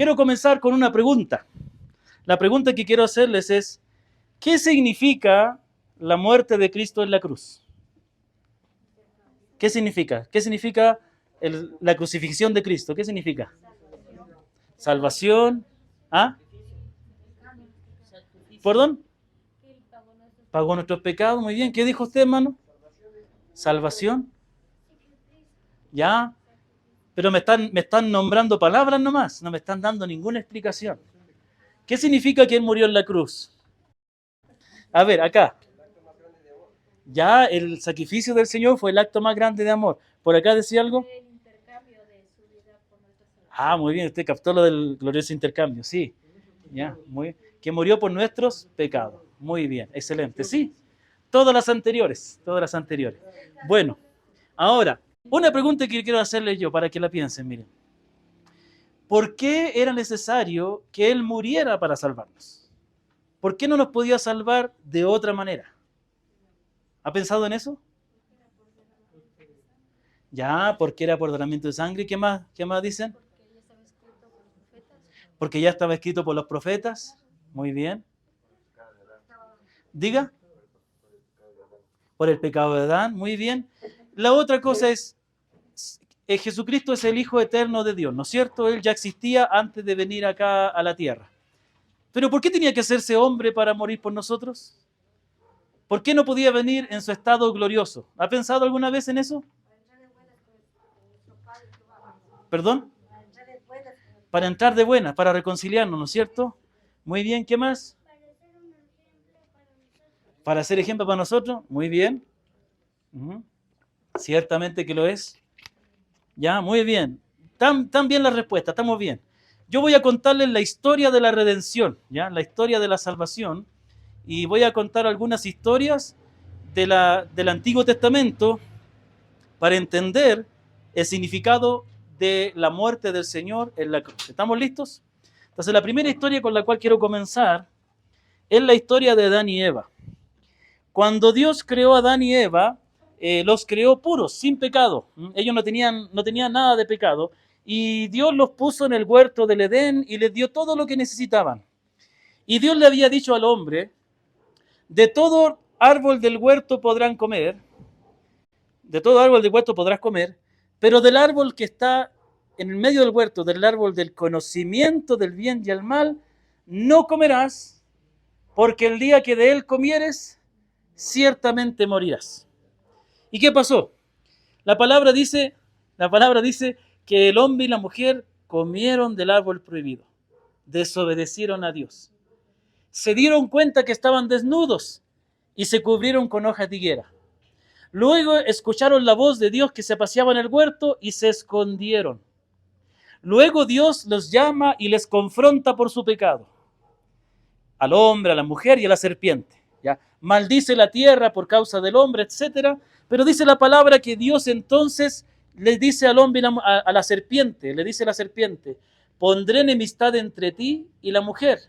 Quiero comenzar con una pregunta. La pregunta que quiero hacerles es, ¿qué significa la muerte de Cristo en la cruz? ¿Qué significa? ¿Qué significa la crucifixión de Cristo? ¿Qué significa? Salvación. ¿Ah? ¿Perdón? Pagó nuestros pecados. Muy bien. ¿Qué dijo usted, hermano? Salvación. Ya. Pero me están nombrando palabras nomás. No me están dando ninguna explicación. ¿Qué significa que Él murió en la cruz? A ver, acá. Ya el sacrificio del Señor fue el acto más grande de amor. ¿Por acá decía algo? Ah, muy bien, usted captó lo del glorioso intercambio, sí. Ya, muy bien. Que murió por nuestros pecados. Muy bien, excelente, sí. Todas las anteriores, todas las anteriores. Bueno, ahora, una pregunta que quiero hacerle yo para que la piensen, miren. ¿Por qué era necesario que Él muriera para salvarnos? ¿Por qué no nos podía salvar de otra manera? ¿Ha pensado en eso? Ya, porque era por derramamiento de sangre. ¿Qué más? ¿Qué más dicen? Porque ya estaba escrito por los profetas. Muy bien. Diga. Por el pecado de Adán. Muy bien. La otra cosa es, Jesucristo es el Hijo eterno de Dios, ¿no es cierto? Él ya existía antes de venir acá a la tierra. Pero ¿por qué tenía que hacerse hombre para morir por nosotros? ¿Por qué no podía venir en su estado glorioso? ¿Ha pensado alguna vez en eso? ¿Perdón? Para entrar de buena, para reconciliarnos, ¿no es cierto? Muy bien, ¿qué más? Para ser ejemplo para nosotros, muy bien. Ciertamente que lo es. Ya, muy bien. Tan bien la respuesta, estamos bien. Yo voy a contarles la historia de la redención, ¿ya? La historia de la salvación. Y voy a contar algunas historias del Antiguo Testamento para entender el significado de la muerte del Señor en la cruz. ¿Estamos listos? Entonces, la primera historia con la cual quiero comenzar es la historia de Adán y Eva. Cuando Dios creó a Adán y Eva, los creó puros, sin pecado. Ellos no tenían nada de pecado. Y Dios los puso en el huerto del Edén y les dio todo lo que necesitaban. Y Dios le había dicho al hombre, de todo árbol del huerto podrán comer, de todo árbol del huerto podrás comer, pero del árbol que está en el medio del huerto, del árbol del conocimiento del bien y el mal, no comerás, porque el día que de él comieres, ciertamente morirás. ¿Y qué pasó? La palabra dice, la palabra dice que el hombre y la mujer comieron del árbol prohibido, desobedecieron a Dios, se dieron cuenta que estaban desnudos y se cubrieron con hojas de higuera. Luego escucharon la voz de Dios que se paseaba en el huerto y se escondieron. Luego Dios los llama y les confronta por su pecado. Al hombre, a la mujer y a la serpiente. ¿Ya? Maldice la tierra por causa del hombre, etc. Pero dice la palabra que Dios entonces le dice al hombre, a la serpiente, le dice a la serpiente, pondré enemistad entre ti y la mujer,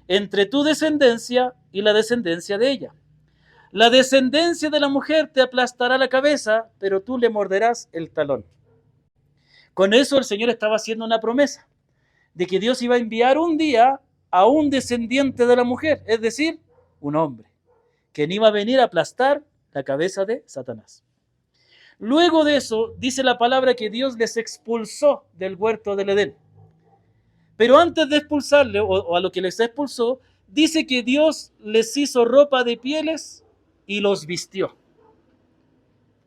entre tu descendencia y la descendencia de ella. La descendencia de la mujer te aplastará la cabeza, pero tú le morderás el talón. Con eso el Señor estaba haciendo una promesa de que Dios iba a enviar un día a un descendiente de la mujer, es decir, un hombre, que iba a venir a aplastar la cabeza de Satanás. Luego de eso, dice la palabra que Dios les expulsó del huerto del Edén. Pero antes de expulsarle, o a lo que les expulsó, dice que Dios les hizo ropa de pieles y los vistió.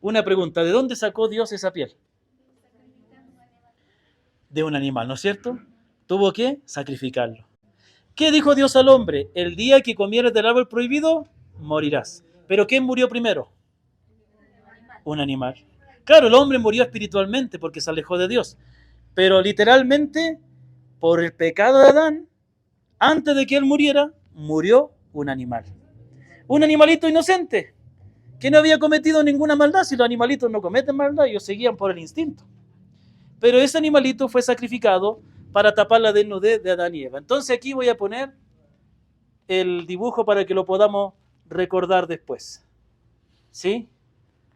Una pregunta, ¿de dónde sacó Dios esa piel? De un animal, ¿no es cierto? Tuvo que sacrificarlo. ¿Qué dijo Dios al hombre? El día que comieres del árbol prohibido, morirás. ¿Pero quién murió primero? Un animal. Claro, el hombre murió espiritualmente porque se alejó de Dios. Pero literalmente, por el pecado de Adán, antes de que él muriera, murió un animal. Un animalito inocente, que no había cometido ninguna maldad. Si los animalitos no cometen maldad, ellos seguían por el instinto. Pero ese animalito fue sacrificado para tapar la desnudez de Adán y Eva. Entonces aquí voy a poner el dibujo para que lo podamos recordar después. ¿Sí?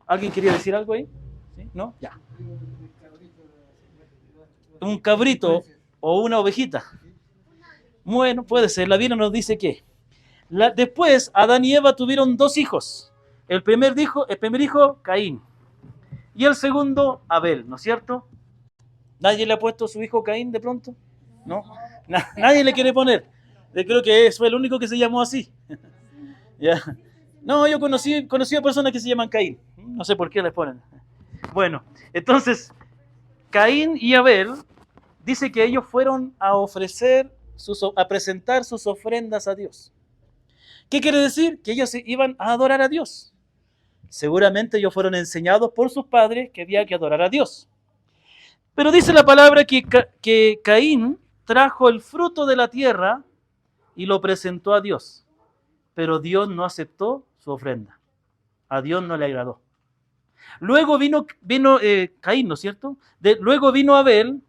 ¿Alguien quería decir algo ahí? ¿Sí? ¿No? Ya. Un cabrito o una ovejita. Bueno, puede ser. La Biblia nos dice que después Adán y Eva tuvieron 2 hijos. El primer hijo, Caín. Y el segundo, Abel, ¿no es cierto? ¿Nadie le ha puesto a su hijo Caín de pronto? ¿No? Nadie le quiere poner. Yo creo que fue el único que se llamó así. ¿Ya? No, yo conocí a personas que se llaman Caín. No sé por qué les ponen. Bueno, entonces, Caín y Abel, dice que ellos fueron a a presentar sus ofrendas a Dios. ¿Qué quiere decir? Que ellos iban a adorar a Dios. Seguramente ellos fueron enseñados por sus padres que había que adorar a Dios. Pero dice la palabra que Caín trajo el fruto de la tierra y lo presentó a Dios. Pero Dios no aceptó su ofrenda. A Dios no le agradó. Luego vino Caín, ¿no es cierto? Luego vino Abel,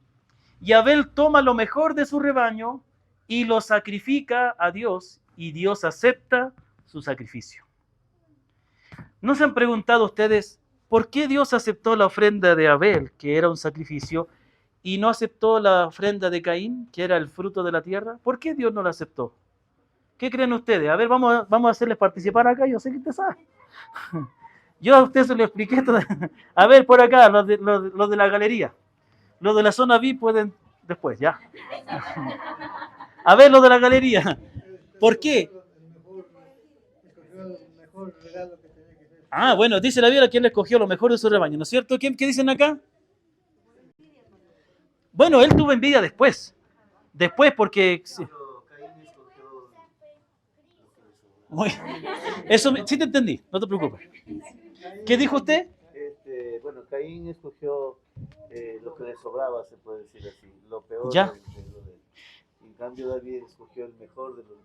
y Abel toma lo mejor de su rebaño y lo sacrifica a Dios, y Dios acepta su sacrificio. ¿No se han preguntado ustedes por qué Dios aceptó la ofrenda de Abel, que era un sacrificio, y no aceptó la ofrenda de Caín, que era el fruto de la tierra? ¿Por qué Dios no la aceptó? ¿Qué creen ustedes? A ver, vamos a hacerles participar acá, yo sé que ustedes saben. Yo a ustedes se lo expliqué todo. A ver, por acá, los de la galería. Los de la zona VIP pueden después, ya. A ver, los de la galería. ¿Por qué? Ah, bueno, dice la Biblia que él escogió lo mejor de su rebaño, ¿no es cierto? ¿Qué dicen acá? Bueno, él tuvo envidia después. Después porque... Sí. Eso sí te entendí, no te preocupes. ¿Qué dijo usted? Bueno, Caín escogió lo que le sobraba, se puede decir así, lo peor. Ya. En cambio, David escogió el mejor de sus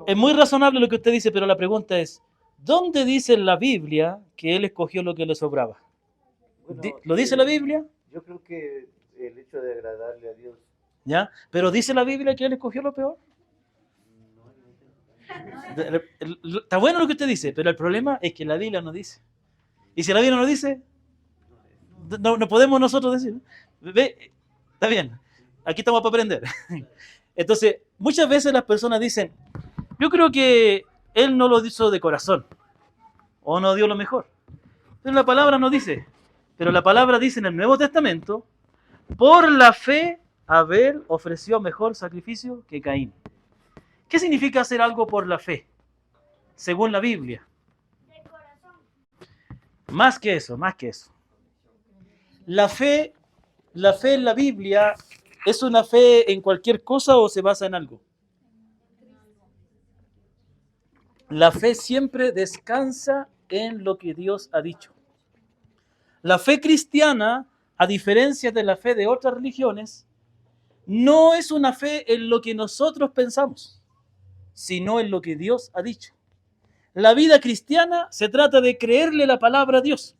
Es muy razonable lo que usted dice, pero la pregunta es, ¿dónde dice en la Biblia que él escogió lo que le sobraba? Bueno, ¿Lo dice la Biblia? Yo creo que el hecho de agradarle a Dios. ¿Ya? ¿Pero dice la Biblia que él escogió lo peor? Está bueno lo que usted dice, pero el problema es que la Biblia no dice. Y si la Biblia no dice, no podemos nosotros decir. ¿Ve? Está bien, aquí estamos para aprender. Entonces, muchas veces las personas dicen, yo creo que él no lo hizo de corazón, o no dio lo mejor. Pero la palabra no dice. Pero la palabra dice en el Nuevo Testamento, por la fe Abel ofreció mejor sacrificio que Caín. ¿Qué significa hacer algo por la fe? Según la Biblia. Más que eso, más que eso. La fe en la Biblia, ¿es una fe en cualquier cosa o se basa en algo? La fe siempre descansa en lo que Dios ha dicho. La fe cristiana, a diferencia de la fe de otras religiones, no es una fe en lo que nosotros pensamos, sino en lo que Dios ha dicho. La vida cristiana se trata de creerle la palabra a Dios.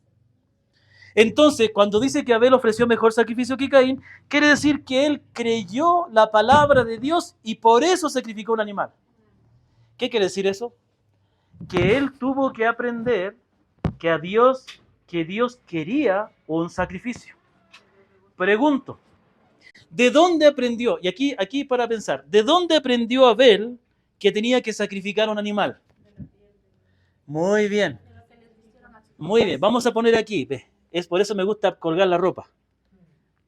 Entonces, cuando dice que Abel ofreció mejor sacrificio que Caín, quiere decir que él creyó la palabra de Dios y por eso sacrificó un animal. ¿Qué quiere decir eso? Que él tuvo que aprender que Dios quería un sacrificio. Pregunto, ¿de dónde aprendió? Y aquí para pensar, ¿de dónde aprendió Abel que tenía que sacrificar un animal? Muy bien. Muy bien, vamos a poner aquí. Es por eso me gusta colgar la ropa.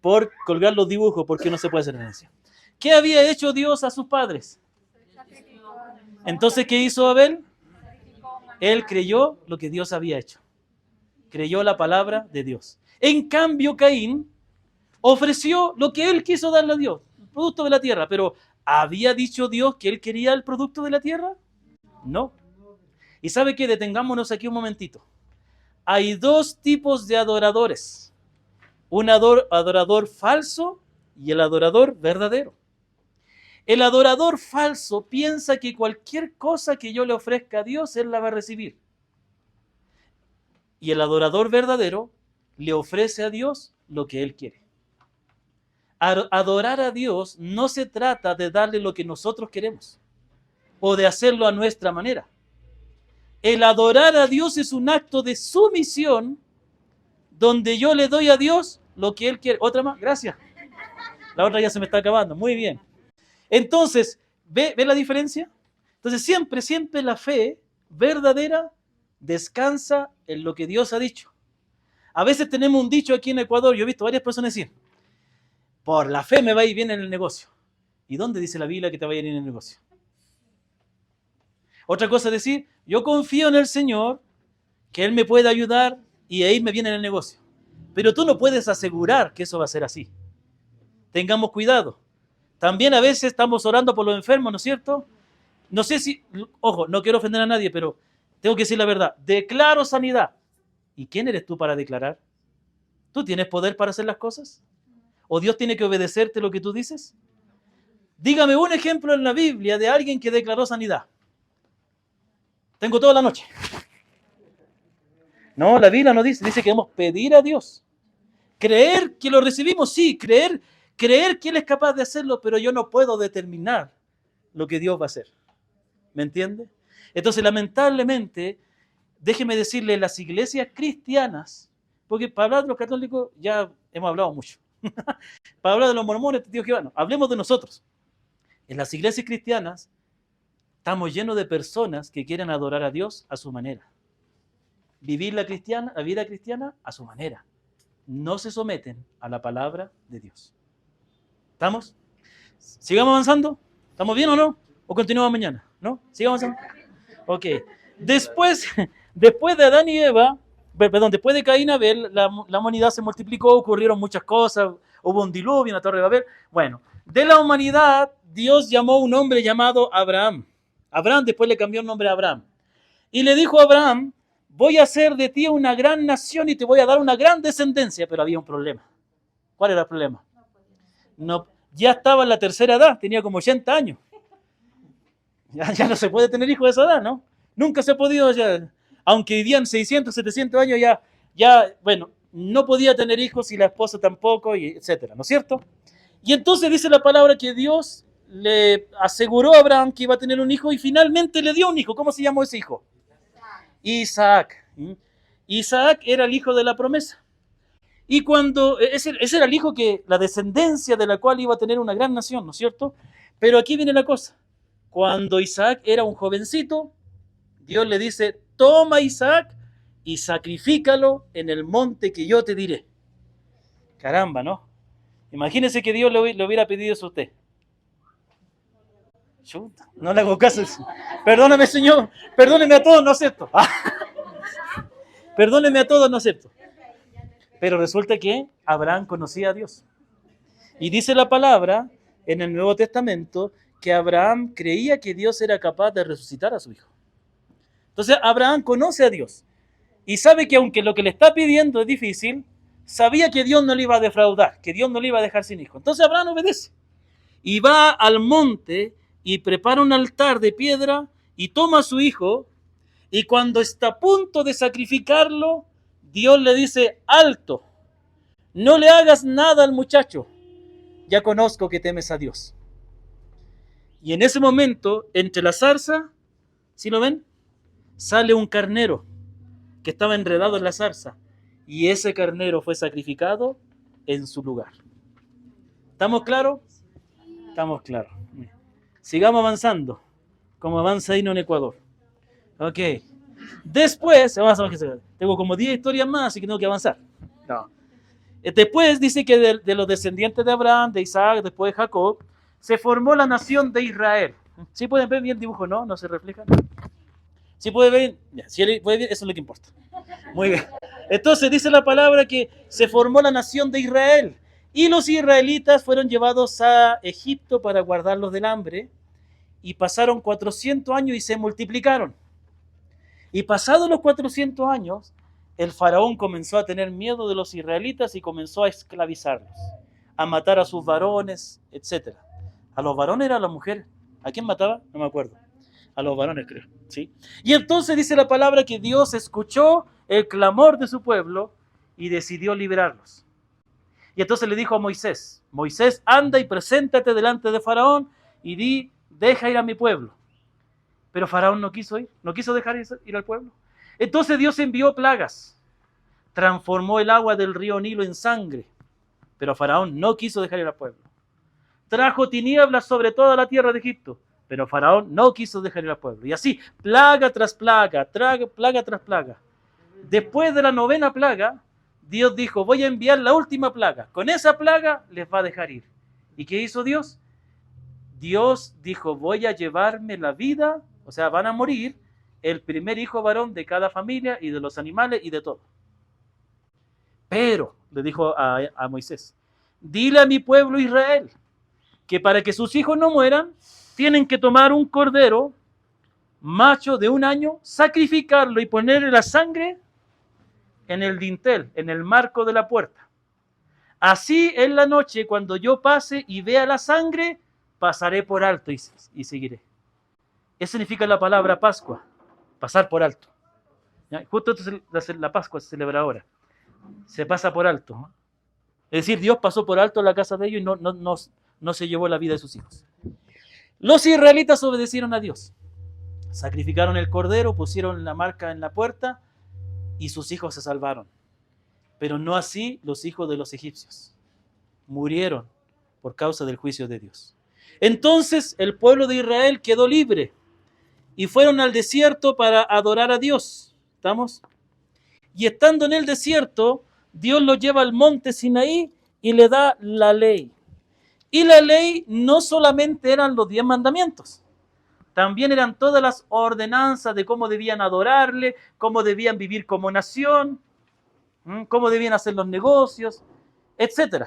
Por colgar los dibujos, porque no se puede hacer herencia. ¿Qué había hecho Dios a sus padres? Entonces, ¿qué hizo Abel? Él creyó lo que Dios había hecho. Creyó la palabra de Dios. En cambio, Caín ofreció lo que él quiso darle a Dios, el producto de la tierra. Pero, ¿había dicho Dios que él quería el producto de la tierra? No. Y sabe qué, detengámonos aquí un momentito. Hay 2 tipos de adoradores. Un adorador falso y el adorador verdadero. El adorador falso piensa que cualquier cosa que yo le ofrezca a Dios, él la va a recibir. Y el adorador verdadero le ofrece a Dios lo que él quiere. Adorar a Dios no se trata de darle lo que nosotros queremos o de hacerlo a nuestra manera. El adorar a Dios es un acto de sumisión donde yo le doy a Dios lo que Él quiere. Otra más, gracias. La otra ya se me está acabando. Muy bien. Entonces, ¿ve la diferencia? Entonces, siempre la fe verdadera descansa en lo que Dios ha dicho. A veces tenemos un dicho aquí en Ecuador, yo he visto varias personas decir, por la fe me va a ir bien en el negocio. ¿Y dónde dice la Biblia que te va a ir bien en el negocio? Otra cosa es decir, yo confío en el Señor, que Él me puede ayudar y ahí me viene en el negocio. Pero tú no puedes asegurar que eso va a ser así. Tengamos cuidado. También a veces estamos orando por los enfermos, ¿no es cierto? No sé si, ojo, no quiero ofender a nadie, pero tengo que decir la verdad. Declaro sanidad. ¿Y quién eres tú para declarar? ¿Tú tienes poder para hacer las cosas? ¿O Dios tiene que obedecerte lo que tú dices? Dígame un ejemplo en la Biblia de alguien que declaró sanidad. Tengo toda la noche. No, la Biblia no dice, dice que debemos pedir a Dios. Creer que lo recibimos, sí, creer que Él es capaz de hacerlo, pero yo no puedo determinar lo que Dios va a hacer. ¿Me entiende? Entonces, lamentablemente, déjeme decirle, las iglesias cristianas, porque para hablar de los católicos ya hemos hablado mucho. Para hablar de los mormones, tío Jehová, no, hablemos de nosotros. En las iglesias cristianas estamos llenos de personas que quieren adorar a Dios a su manera. Vivir la vida cristiana a su manera. No se someten a la palabra de Dios. ¿Estamos? ¿Sigamos avanzando? ¿Estamos bien o no? ¿O continuamos mañana? ¿No? ¿Sigamos avanzando? Ok. Después de Adán y Eva, perdón, después de Caín y Abel, la humanidad se multiplicó, ocurrieron muchas cosas, hubo un diluvio, una torre de Babel. Bueno, de la humanidad, Dios llamó a un hombre llamado Abraham. Abraham después le cambió el nombre a Abraham. Y le dijo a Abraham, voy a hacer de ti una gran nación y te voy a dar una gran descendencia. Pero había un problema. ¿Cuál era el problema? No, ya estaba en la tercera edad, tenía como 80 años. Ya no se puede tener hijos de esa edad, ¿no? Nunca se ha podido, ya, aunque vivían 600, 700 años, bueno, no podía tener hijos y la esposa tampoco, y etcétera, ¿no es cierto? Y entonces dice la palabra que Dios le aseguró a Abraham que iba a tener un hijo y finalmente le dio un hijo. ¿Cómo se llamó ese hijo? Isaac. Isaac era el hijo de la promesa. Y cuando, ese era el hijo que, la descendencia de la cual iba a tener una gran nación, ¿no es cierto? Pero aquí viene la cosa. Cuando Isaac era un jovencito, Dios le dice, toma Isaac y sacrifícalo en el monte que yo te diré. Caramba, ¿no? Imagínese que Dios le hubiera pedido eso a usted. Chuta, no le hago caso. Perdóname, Señor. Perdóneme a todos, no acepto. Perdóneme a todos, no acepto. Pero resulta que Abraham conocía a Dios. Y dice la palabra en el Nuevo Testamento que Abraham creía que Dios era capaz de resucitar a su hijo. Entonces Abraham conoce a Dios y sabe que aunque lo que le está pidiendo es difícil, sabía que Dios no le iba a defraudar, que Dios no le iba a dejar sin hijo. Entonces Abraham obedece y va al monte y prepara un altar de piedra y toma a su hijo, y cuando está a punto de sacrificarlo, Dios le dice, alto, no le hagas nada al muchacho, ya conozco que temes a Dios. Y en ese momento, entre la zarza, ¿sí lo ven? Sale un carnero que estaba enredado en la zarza, y ese carnero fue sacrificado en su lugar. ¿Estamos claros? Estamos claros. Sigamos avanzando, como avanza Hino en Ecuador. Ok. Después, tengo como 10 historias más, así que tengo que avanzar. No. Después dice que de los descendientes de Abraham, de Isaac, después de Jacob, se formó la nación de Israel. ¿Sí pueden ver bien el dibujo, no? ¿No se refleja? ¿Sí puede ver? Ya, si puede ver, eso es lo que importa. Muy bien. Entonces dice la palabra que se formó la nación de Israel. Y los israelitas fueron llevados a Egipto para guardarlos del hambre. Y pasaron 400 años y se multiplicaron. Y pasados los 400 años, el faraón comenzó a tener miedo de los israelitas y comenzó a esclavizarlos, a matar a sus varones, etc. ¿A los varones era a las mujeres? ¿A quién mataba? No me acuerdo. A los varones, creo. ¿Sí? Y entonces dice la palabra que Dios escuchó el clamor de su pueblo y decidió liberarlos. Y entonces le dijo a Moisés, Moisés, anda y preséntate delante de Faraón y di, deja ir a mi pueblo. Pero Faraón no quiso ir, no quiso dejar ir al pueblo. Entonces Dios envió plagas, transformó el agua del río Nilo en sangre, pero Faraón no quiso dejar ir al pueblo. trajo tinieblas sobre toda la tierra de Egipto, pero Faraón no quiso dejar ir al pueblo. Y así, plaga tras plaga, plaga tras plaga. Después de la 9ª plaga, Dios dijo, voy a enviar la última plaga. Con esa plaga les va a dejar ir. ¿Y qué hizo Dios? Dios dijo, voy a llevarme la vida, o sea, van a morir el primer hijo varón de cada familia y de los animales y de todo. Pero, le dijo a Moisés, dile a mi pueblo Israel que para que sus hijos no mueran, tienen que tomar un cordero macho de 1 año, sacrificarlo y ponerle la sangre en el dintel, en el marco de la puerta. Así en la noche, cuando yo pase y vea la sangre, pasaré por alto y seguiré. Eso significa la palabra Pascua, pasar por alto. ¿Ya? Justo la Pascua se celebra ahora. Se pasa por alto, ¿no? Es decir, Dios pasó por alto la casa de ellos y no se llevó la vida de sus hijos. Los israelitas obedecieron a Dios. Sacrificaron el cordero, pusieron la marca en la puerta y sus hijos se salvaron. Pero no así los hijos de los egipcios. Murieron por causa del juicio de Dios. Entonces el pueblo de Israel quedó libre y fueron al desierto para adorar a Dios. ¿Estamos? Y estando en el desierto, Dios los lleva al monte Sinaí y le da la ley. Y la ley no solamente eran los 10 mandamientos, también eran todas las ordenanzas de cómo debían adorarle, cómo debían vivir como nación, cómo debían hacer los negocios, etc.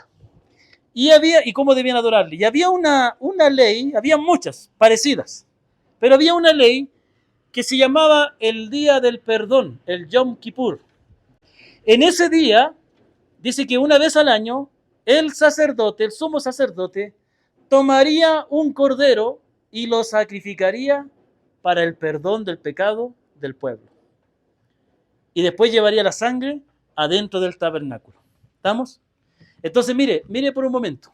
Y cómo debían adorarle. Y había una ley, había muchas parecidas, pero había una ley que se llamaba el Día del Perdón, el Yom Kippur. En ese día, dice que una vez al año, el sacerdote, el sumo sacerdote, tomaría un cordero y lo sacrificaría para el perdón del pecado del pueblo. Y después llevaría la sangre adentro del tabernáculo. ¿Estamos? Entonces, mire por un momento.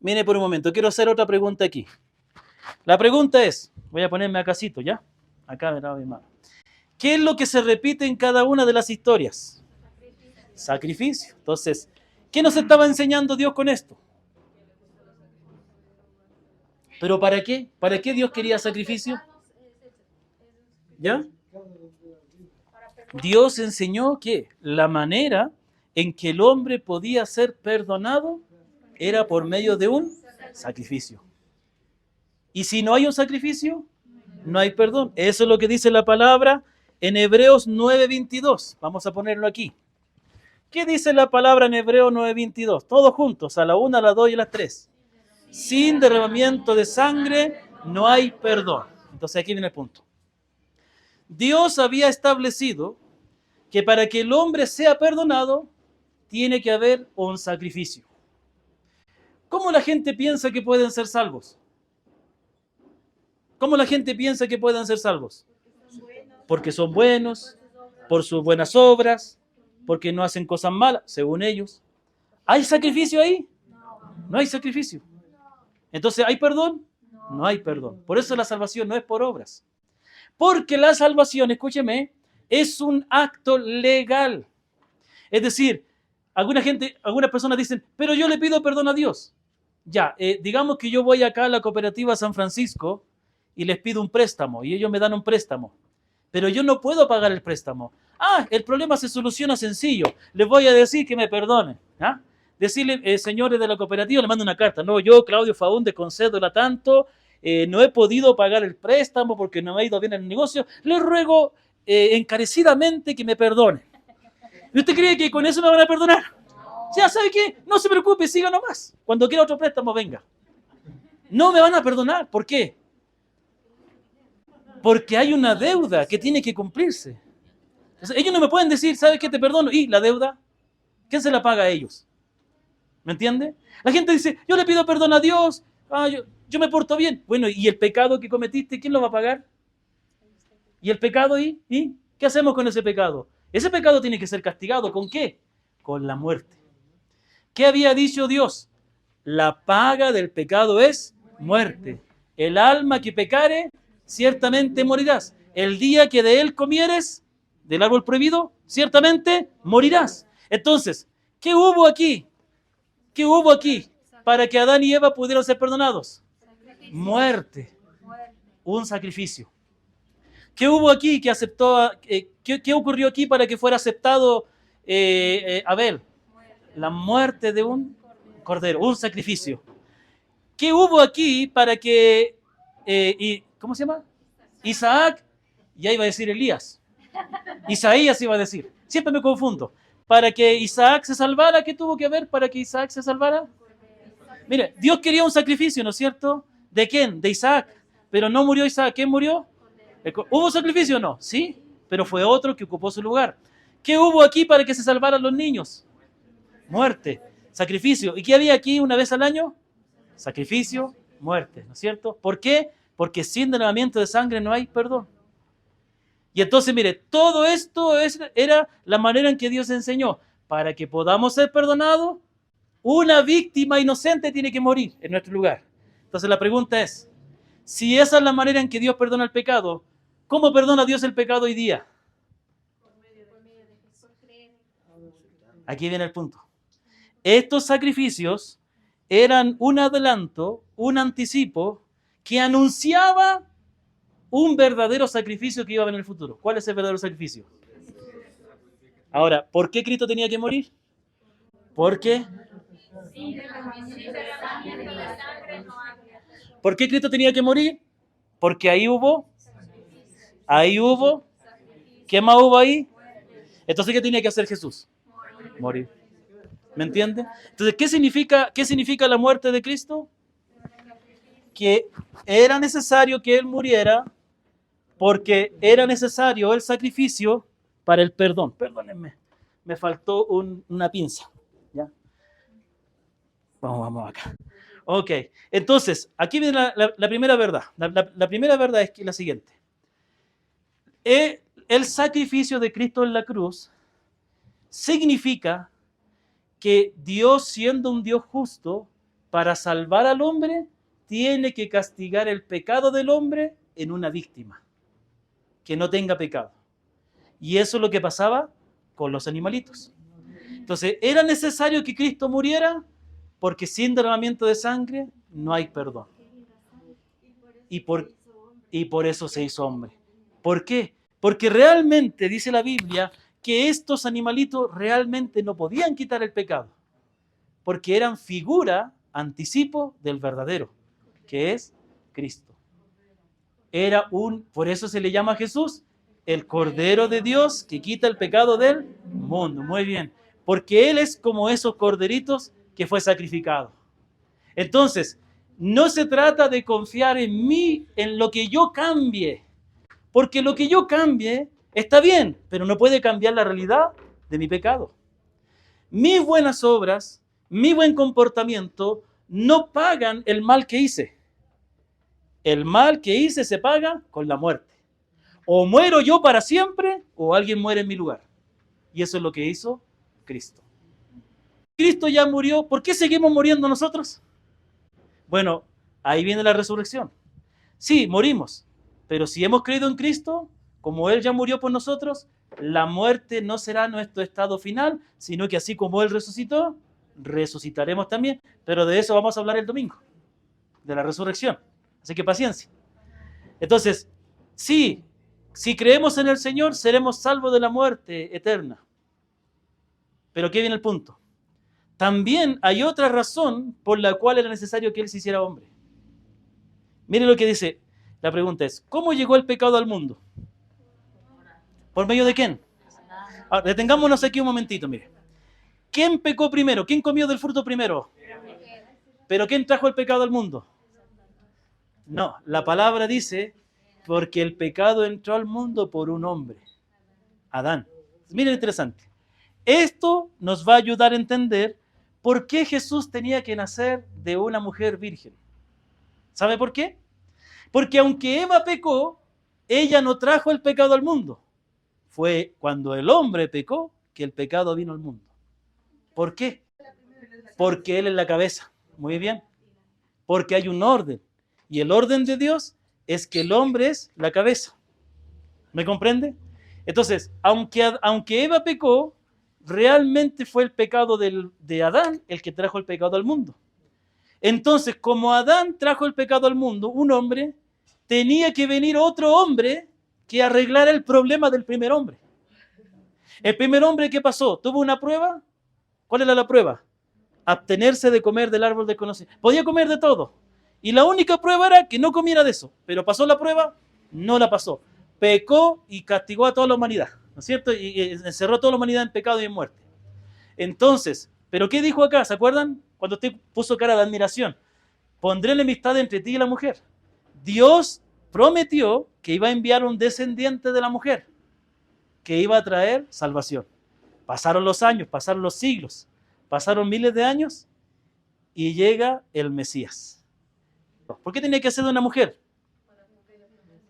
Mire por un momento. Quiero hacer otra pregunta aquí. La pregunta es, voy a ponerme acácito, ¿ya? Acá me lavo mi mano. ¿Qué es lo que se repite en cada una de las historias? Sacrificio. Entonces, ¿qué nos estaba enseñando Dios con esto? ¿Pero para qué? ¿Para qué Dios quería sacrificio? ¿Ya? Dios enseñó que la manera en que el hombre podía ser perdonado era por medio de un sacrificio. Y si no hay un sacrificio, no hay perdón. Eso es lo que dice la palabra en Hebreos 9:22. Vamos a ponerlo aquí. ¿Qué dice la palabra en Hebreos 9:22? Todos juntos, a la 1, a la 2 y a las 3. Sin derramamiento de sangre no hay perdón. Entonces aquí viene el punto. Dios había establecido que para que el hombre sea perdonado, tiene que haber un sacrificio. ¿Cómo la gente piensa que pueden ser salvos? ¿Cómo la gente piensa que pueden ser salvos? Porque son buenos, por sus buenas obras, porque no hacen cosas malas, según ellos. ¿Hay sacrificio ahí? No hay sacrificio. Entonces, ¿hay perdón? No hay perdón. Por eso la salvación no es por obras. Porque la salvación, escúcheme, es un acto legal. Es decir, algunas personas dicen, pero yo le pido perdón a Dios. Ya, digamos que yo voy acá a la cooperativa San Francisco y les pido un préstamo y ellos me dan un préstamo. Pero yo no puedo pagar el préstamo. El problema se soluciona sencillo. Les voy a decir que me perdonen. Decirle, señores de la cooperativa, le mando una carta. No, yo, Claudio Faúndez, con cédula tanto, no he podido pagar el préstamo porque no me ha ido bien el negocio. Les ruego encarecidamente que me perdonen. ¿Y usted cree que con eso me van a perdonar? Ya, ¿sabe qué? No se preocupe, siga nomás. Cuando quiera otro préstamo, venga. No me van a perdonar. ¿Por qué? Porque hay una deuda que tiene que cumplirse. Entonces, ellos no me pueden decir, ¿sabes qué? Te perdono. ¿Y la deuda? ¿Quién se la paga a ellos? ¿Me entiende? La gente dice, yo le pido perdón a Dios, yo me porto bien. Bueno, ¿y el pecado que cometiste, quién lo va a pagar? ¿Y el pecado y qué hacemos con ese pecado? Ese pecado tiene que ser castigado. ¿Con qué? Con la muerte. ¿Qué había dicho Dios? La paga del pecado es muerte. El alma que pecare, ciertamente morirás. El día que de él comieres, del árbol prohibido, ciertamente morirás. Entonces, ¿qué hubo aquí? ¿Qué hubo aquí? para que Adán y Eva pudieran ser perdonados? Muerte. Un sacrificio. ¿Qué hubo aquí que aceptó? ¿Qué ocurrió aquí para que fuera aceptado Abel? La muerte de un cordero, un sacrificio. ¿Qué hubo aquí para que, ¿cómo se llama? Isaac, ya iba a decir Elías. Isaías iba a decir. Siempre me confundo. Para que Isaac se salvara, ¿qué tuvo que haber para que Isaac se salvara? Mire, Dios quería un sacrificio, ¿no es cierto? ¿De quién? De Isaac. Pero no murió Isaac. ¿Quién murió? ¿Hubo sacrificio o no? Sí, pero fue otro que ocupó su lugar. ¿Qué hubo aquí para que se salvaran los niños? Muerte, sacrificio. ¿Y qué había aquí una vez al año? Sacrificio, muerte, ¿no es cierto? ¿Por qué? Porque sin derramamiento de sangre no hay perdón. Y entonces, mire, todo esto era la manera en que Dios enseñó. Para que podamos ser perdonados, una víctima inocente tiene que morir en nuestro lugar. Entonces la pregunta es, si esa es la manera en que Dios perdona el pecado, ¿cómo perdona Dios el pecado hoy día? Aquí viene el punto. Estos sacrificios eran un adelanto, un anticipo que anunciaba un verdadero sacrificio que iba a haber en el futuro. ¿Cuál es el verdadero sacrificio? Ahora, ¿por qué Cristo tenía que morir? ¿Por qué? ¿Por qué Cristo tenía que morir? Porque ahí hubo, ¿qué más hubo ahí? Entonces, ¿qué tenía que hacer Jesús? Morir. ¿Me entiende? Entonces, ¿qué significa la muerte de Cristo? Que era necesario que Él muriera porque era necesario el sacrificio para el perdón. Perdónenme, me faltó una pinza. ¿Ya? Vamos acá. Ok, entonces, aquí viene la primera verdad. La primera verdad es que la siguiente. El sacrificio de Cristo en la cruz significa que Dios, siendo un Dios justo, para salvar al hombre, tiene que castigar el pecado del hombre en una víctima que no tenga pecado. Y eso es lo que pasaba con los animalitos. Entonces, era necesario que Cristo muriera porque sin derramamiento de sangre no hay perdón. Y por eso se hizo hombre. ¿Por qué? Porque realmente dice la Biblia que estos animalitos realmente no podían quitar el pecado, porque eran figura, anticipo del verdadero, que es Cristo. Por eso se le llama a Jesús el Cordero de Dios que quita el pecado del mundo. Muy bien, porque Él es como esos corderitos que fue sacrificado. Entonces, no se trata de confiar en mí, en lo que yo cambie, porque lo que yo cambie está bien, pero no puede cambiar la realidad de mi pecado. Mis buenas obras, mi buen comportamiento, no pagan el mal que hice. El mal que hice se paga con la muerte. O muero yo para siempre, o alguien muere en mi lugar. Y eso es lo que hizo Cristo. Cristo ya murió. ¿Por qué seguimos muriendo nosotros? Bueno, ahí viene la resurrección. Sí, morimos. Pero si hemos creído en Cristo, como Él ya murió por nosotros, la muerte no será nuestro estado final, sino que así como Él resucitó, resucitaremos también. Pero de eso vamos a hablar el domingo, de la resurrección. Así que paciencia. Entonces, sí, si creemos en el Señor, seremos salvos de la muerte eterna. Pero ¿qué viene el punto? También hay otra razón por la cual era necesario que Él se hiciera hombre. Miren lo que dice. La pregunta es, ¿cómo llegó el pecado al mundo? ¿Por medio de quién? Ahora, detengámonos aquí un momentito, mire. ¿Quién pecó primero? ¿Quién comió del fruto primero? ¿Pero quién trajo el pecado al mundo? No, la palabra dice, porque el pecado entró al mundo por un hombre, Adán. Miren, interesante. Esto nos va a ayudar a entender por qué Jesús tenía que nacer de una mujer virgen. ¿Sabe por qué? Porque aunque Eva pecó, ella no trajo el pecado al mundo. Fue cuando el hombre pecó que el pecado vino al mundo. ¿Por qué? Porque Él es la cabeza. Muy bien. Porque hay un orden. Y el orden de Dios es que el hombre es la cabeza. ¿Me comprende? Entonces, aunque Eva pecó, realmente fue el pecado de Adán el que trajo el pecado al mundo. Entonces, como Adán trajo el pecado al mundo, un hombre, tenía que venir otro hombre que arreglara el problema del primer hombre. El primer hombre, ¿qué pasó? ¿Tuvo una prueba? ¿Cuál era la prueba? Abstenerse de comer del árbol del conocimiento. Podía comer de todo. Y la única prueba era que no comiera de eso. Pero ¿pasó la prueba? No la pasó. Pecó y castigó a toda la humanidad, ¿no es cierto? Y encerró a toda la humanidad en pecado y en muerte. Entonces, ¿pero qué dijo acá? ¿Se acuerdan? Cuando usted puso cara de admiración. Pondré enemistad entre ti y la mujer. Dios prometió que iba a enviar un descendiente de la mujer, que iba a traer salvación. Pasaron los años, pasaron los siglos, pasaron miles de años y llega el Mesías. ¿Por qué tenía que ser de una mujer?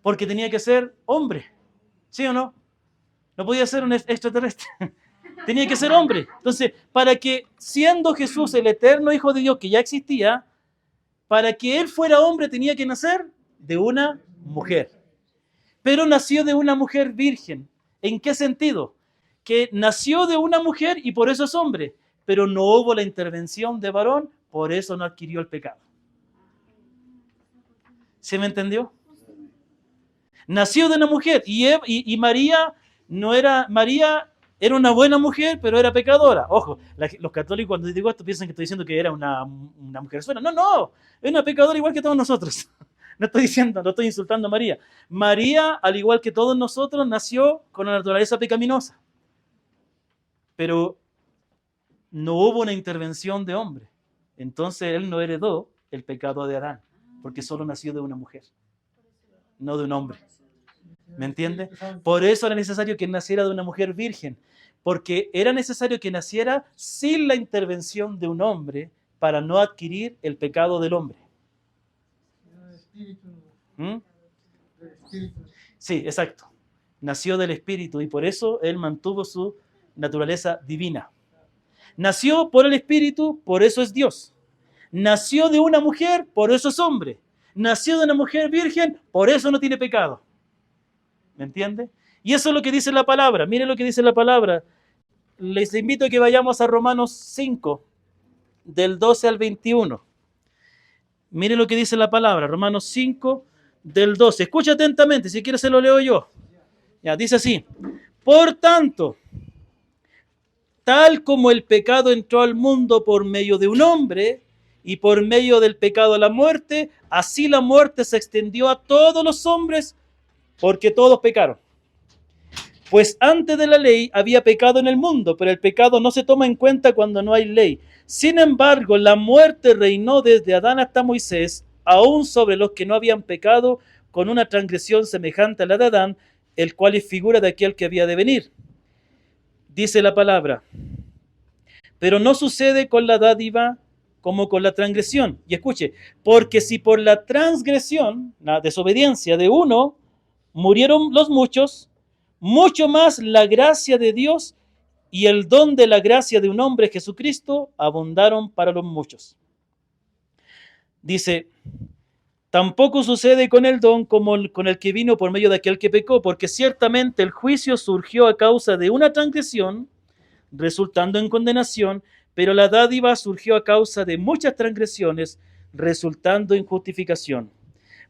Porque tenía que ser hombre, ¿sí o no? No podía ser un extraterrestre. Tenía que ser hombre. Entonces, para que, siendo Jesús el eterno Hijo de Dios que ya existía, para que Él fuera hombre tenía que nacer de una mujer. Pero nació de una mujer virgen. ¿En qué sentido? Que nació de una mujer y por eso es hombre, pero no hubo la intervención de varón, por eso no adquirió el pecado. ¿Se me entendió? Nació de una mujer y María no era... María era una buena mujer, pero era pecadora. Ojo, los católicos cuando digo esto piensan que estoy diciendo que era una mujer suena. No, no, es una pecadora igual que todos nosotros. No estoy diciendo, no estoy insultando a María. María, al igual que todos nosotros, nació con la naturaleza pecaminosa. Pero no hubo una intervención de hombre. Entonces él no heredó el pecado de Adán, porque solo nació de una mujer, no de un hombre. ¿Me entiende? Por eso era necesario que naciera de una mujer virgen, porque era necesario que naciera sin la intervención de un hombre para no adquirir el pecado del hombre. ¿Mm? Sí, exacto. Nació del Espíritu y por eso él mantuvo su naturaleza divina. Nació por el Espíritu, por eso es Dios. Nació de una mujer, por eso es hombre. Nació de una mujer virgen, por eso no tiene pecado. ¿Me entiende? Y eso es lo que dice la palabra. Miren lo que dice la palabra. Les invito a que vayamos a Romanos 5, del 12 al 21. Miren lo que dice la palabra. Romanos 5, del 12. Escucha atentamente, si quieres se lo leo yo. Ya, dice así. Por tanto, tal como el pecado entró al mundo por medio de un hombre, y por medio del pecado a la muerte, así la muerte se extendió a todos los hombres, porque todos pecaron. Pues antes de la ley había pecado en el mundo, pero el pecado no se toma en cuenta cuando no hay ley. Sin embargo, la muerte reinó desde Adán hasta Moisés, aún sobre los que no habían pecado, con una transgresión semejante a la de Adán, el cual es figura de aquel que había de venir. Dice la palabra, pero no sucede con la dádiva como con la transgresión. Y escuche, porque si por la transgresión, la desobediencia de uno, murieron los muchos, mucho más la gracia de Dios y el don de la gracia de un hombre, Jesucristo, abundaron para los muchos. Dice, tampoco sucede con el don como con el que vino por medio de aquel que pecó, porque ciertamente el juicio surgió a causa de una transgresión, resultando en condenación, pero la dádiva surgió a causa de muchas transgresiones, resultando en justificación.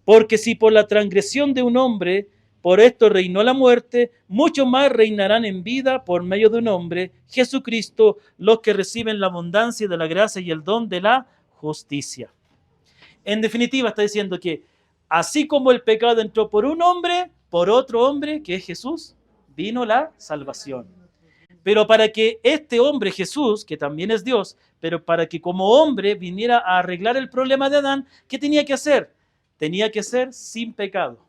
Porque si por la transgresión de un hombre, por esto reinó la muerte, mucho más reinarán en vida por medio de un hombre, Jesucristo, los que reciben la abundancia de la gracia y el don de la justicia. En definitiva, está diciendo que así como el pecado entró por un hombre, por otro hombre, que es Jesús, vino la salvación. Pero para que este hombre, Jesús, que también es Dios, pero para que como hombre viniera a arreglar el problema de Adán, ¿qué tenía que hacer? Tenía que ser sin pecado.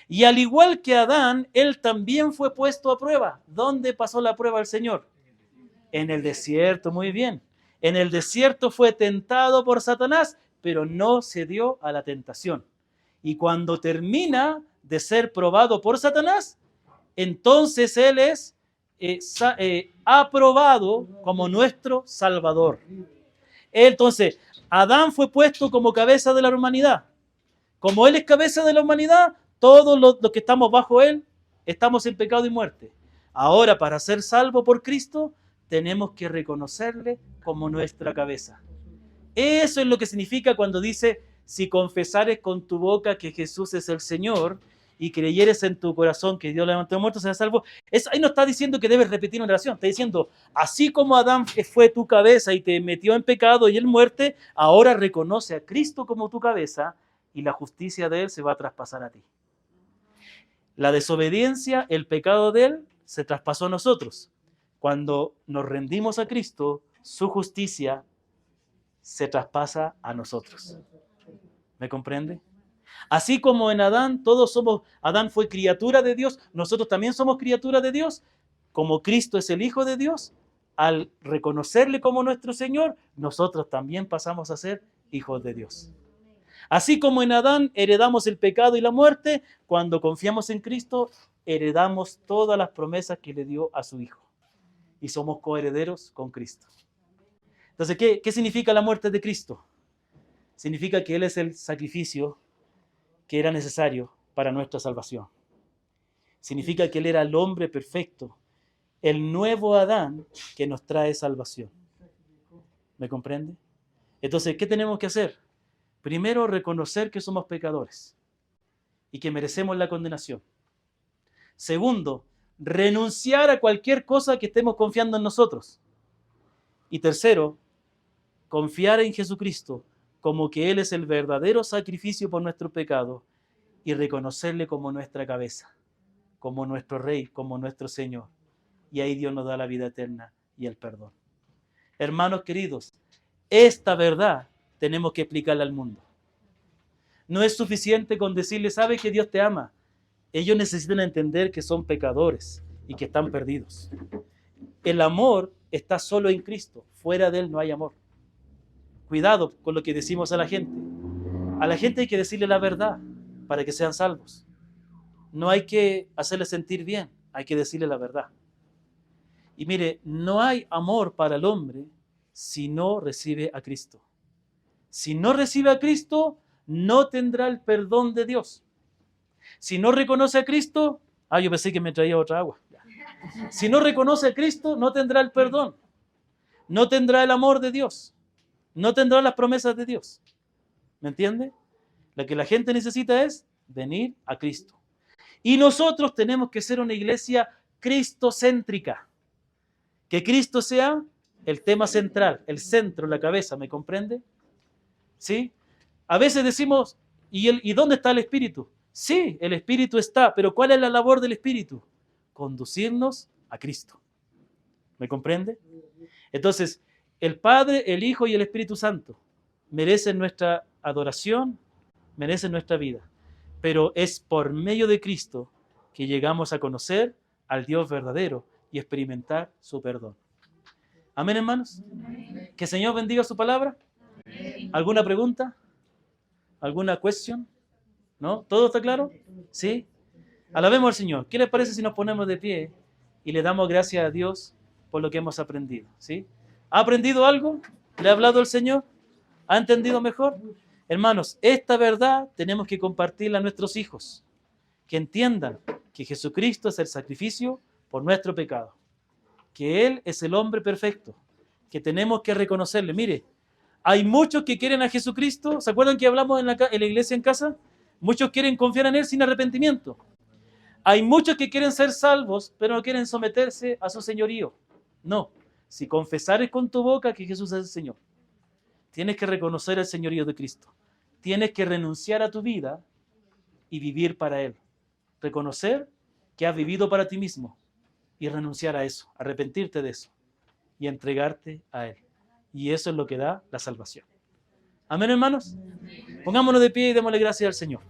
Y al igual que Adán, él también fue puesto a prueba. ¿Dónde pasó la prueba el Señor? En el desierto, muy bien. En el desierto fue tentado por Satanás, pero no cedió a la tentación. Y cuando termina de ser probado por Satanás, entonces él es aprobado como nuestro Salvador. Entonces, Adán fue puesto como cabeza de la humanidad. Como él es cabeza de la humanidad, todos los que estamos bajo él, estamos en pecado y muerte. Ahora, para ser salvo por Cristo, tenemos que reconocerle como nuestra cabeza. Eso es lo que significa cuando dice, si confesares con tu boca que Jesús es el Señor y creyeres en tu corazón que Dios lo levantó de los muertos, serás salvo. Ahí no está diciendo que debes repetir una oración, está diciendo, así como Adán fue tu cabeza y te metió en pecado y en muerte, ahora reconoce a Cristo como tu cabeza y la justicia de Él se va a traspasar a ti. La desobediencia, el pecado de Él, se traspasó a nosotros. Cuando nos rendimos a Cristo, su justicia se traspasa a nosotros. ¿Me comprende? Así como en Adán, Adán fue criatura de Dios, nosotros también somos criaturas de Dios. Como Cristo es el Hijo de Dios, al reconocerle como nuestro Señor, nosotros también pasamos a ser hijos de Dios. Así como en Adán heredamos el pecado y la muerte, cuando confiamos en Cristo, heredamos todas las promesas que le dio a su Hijo. Y somos coherederos con Cristo. Entonces, ¿qué significa la muerte de Cristo? Significa que Él es el sacrificio que era necesario para nuestra salvación. Significa que Él era el hombre perfecto, el nuevo Adán que nos trae salvación. ¿Me comprende? Entonces, ¿qué tenemos que hacer? Primero, reconocer que somos pecadores y que merecemos la condenación. Segundo, renunciar a cualquier cosa que estemos confiando en nosotros. Y tercero, confiar en Jesucristo como que Él es el verdadero sacrificio por nuestro pecado y reconocerle como nuestra cabeza, como nuestro Rey, como nuestro Señor. Y ahí Dios nos da la vida eterna y el perdón. Hermanos queridos, esta verdad tenemos que explicarla al mundo. No es suficiente con decirle, sabes que Dios te ama. Ellos necesitan entender que son pecadores y que están perdidos. El amor está solo en Cristo. Fuera de Él no hay amor. Cuidado con lo que decimos a la gente. A la gente hay que decirle la verdad para que sean salvos. No hay que hacerle sentir bien, hay que decirle la verdad. Y mire, no hay amor para el hombre si no recibe a Cristo. Si no recibe a Cristo, no tendrá el perdón de Dios. Si no reconoce a Cristo, yo pensé que me traía otra agua. Si no reconoce a Cristo, no tendrá el perdón. No tendrá el amor de Dios. No tendrá las promesas de Dios. ¿Me entiende? Lo que la gente necesita es venir a Cristo. Y nosotros tenemos que ser una iglesia cristocéntrica. Que Cristo sea el tema central, el centro, la cabeza, ¿me comprende? ¿Sí? A veces decimos, ¿y dónde está el Espíritu? Sí, el Espíritu está, pero ¿cuál es la labor del Espíritu? Conducirnos a Cristo. ¿Me comprende? Entonces, el Padre, el Hijo y el Espíritu Santo merecen nuestra adoración, merecen nuestra vida. Pero es por medio de Cristo que llegamos a conocer al Dios verdadero y experimentar su perdón. Amén, hermanos. Que el Señor bendiga su palabra. ¿Alguna pregunta? ¿Alguna cuestión? ¿No? ¿Todo está claro? ¿Sí? Alabemos al Señor. ¿Qué les parece si nos ponemos de pie y le damos gracias a Dios por lo que hemos aprendido? ¿Sí? ¿Ha aprendido algo? ¿Le ha hablado el Señor? ¿Ha entendido mejor? Hermanos, esta verdad tenemos que compartirla a nuestros hijos. Que entiendan que Jesucristo es el sacrificio por nuestro pecado. Que Él es el hombre perfecto. Que tenemos que reconocerle. Mire, hay muchos que quieren a Jesucristo. ¿Se acuerdan que hablamos en la iglesia en casa? Muchos quieren confiar en Él sin arrepentimiento. Hay muchos que quieren ser salvos, pero no quieren someterse a su señorío. No. Si confesares con tu boca que Jesús es el Señor, tienes que reconocer el señorío de Cristo. Tienes que renunciar a tu vida y vivir para Él. Reconocer que has vivido para ti mismo y renunciar a eso, arrepentirte de eso y entregarte a Él. Y eso es lo que da la salvación. Amén, hermanos. Pongámonos de pie y démosle gracias al Señor.